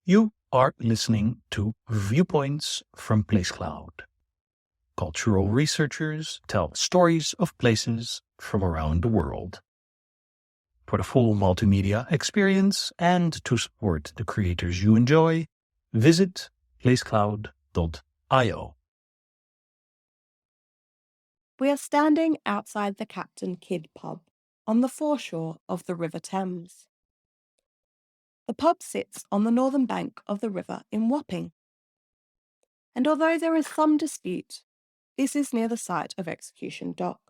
You are listening to Viewpoints from PlaceCloud. Cultural researchers tell stories of places from around the world. For the full multimedia experience and to support the creators you enjoy, visit placecloud.io. We are standing outside the Captain Kidd pub on the foreshore of the River Thames. The pub sits on the northern bank of the river in Wapping. And although there is some dispute, this is near the site of Execution Dock.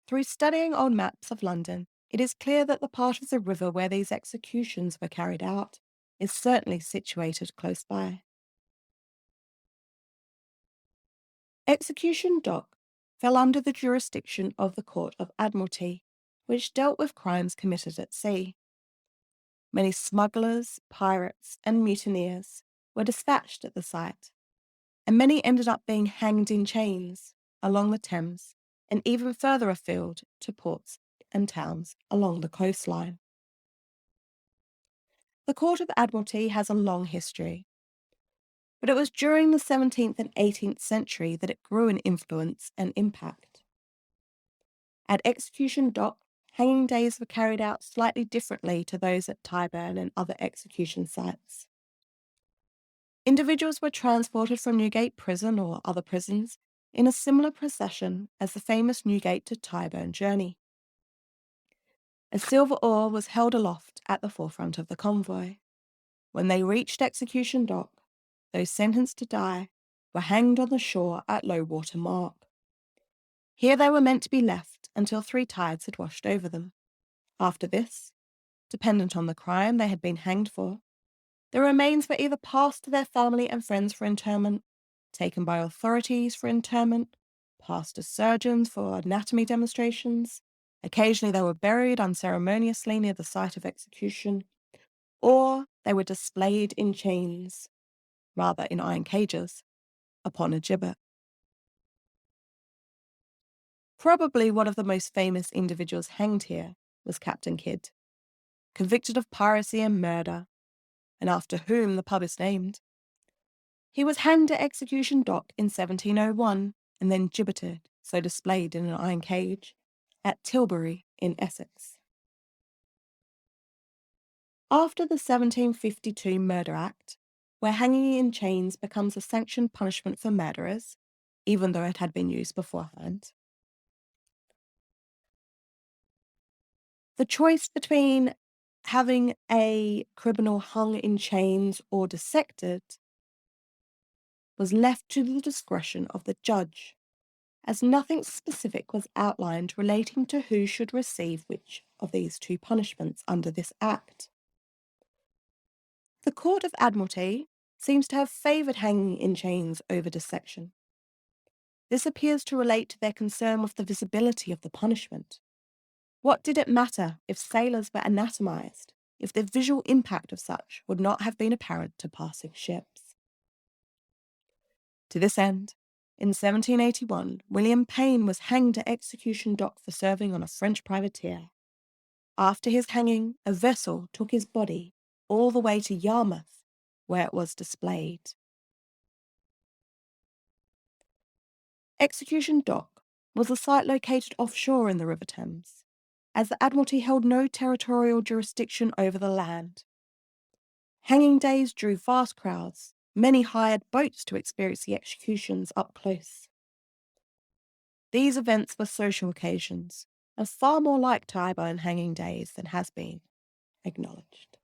Through studying old maps of London, it is clear that the part of the river where these executions were carried out is certainly situated close by. Execution Dock fell under the jurisdiction of the Court of Admiralty, which dealt with crimes committed at sea. Many smugglers, pirates, and mutineers were dispatched at the site, and many ended up being hanged in chains along the Thames and even further afield to ports and towns along the coastline. The Court of Admiralty has a long history, but it was during the 17th and 18th century that it grew in influence and impact. At Execution Dock, hanging days were carried out slightly differently to those at Tyburn and other execution sites. Individuals were transported from Newgate Prison or other prisons in a similar procession as the famous Newgate to Tyburn journey. A silver oar was held aloft at the forefront of the convoy. When they reached Execution Dock, those sentenced to die were hanged on the shore at low water mark. Here they were meant to be left until three tides had washed over them. After this, dependent on the crime they had been hanged for, their remains were either passed to their family and friends for interment, taken by authorities for interment, passed to surgeons for anatomy demonstrations. Occasionally they were buried unceremoniously near the site of execution, or they were displayed in chains, rather in iron cages, upon a gibbet. Probably one of the most famous individuals hanged here was Captain Kidd, convicted of piracy and murder, and after whom the pub is named. He was hanged at Execution Dock in 1701 and then gibbeted, so displayed in an iron cage, at Tilbury in Essex. After the 1752 Murder Act, where hanging in chains becomes a sanctioned punishment for murderers, even though it had been used beforehand, the choice between having a criminal hung in chains or dissected was left to the discretion of the judge, as nothing specific was outlined relating to who should receive which of these two punishments under this Act. The Court of Admiralty seems to have favoured hanging in chains over dissection. This appears to relate to their concern with the visibility of the punishment. What did it matter if sailors were anatomized, if the visual impact of such would not have been apparent to passing ships? To this end, in 1781, William Payne was hanged at Execution Dock for serving on a French privateer. After his hanging, a vessel took his body all the way to Yarmouth, where it was displayed. Execution Dock was a site located offshore in the River Thames, as the Admiralty held no territorial jurisdiction over the land. Hanging days drew vast crowds. Many hired boats to experience the executions up close. These events were social occasions, and far more like Tyburn hanging days than has been acknowledged.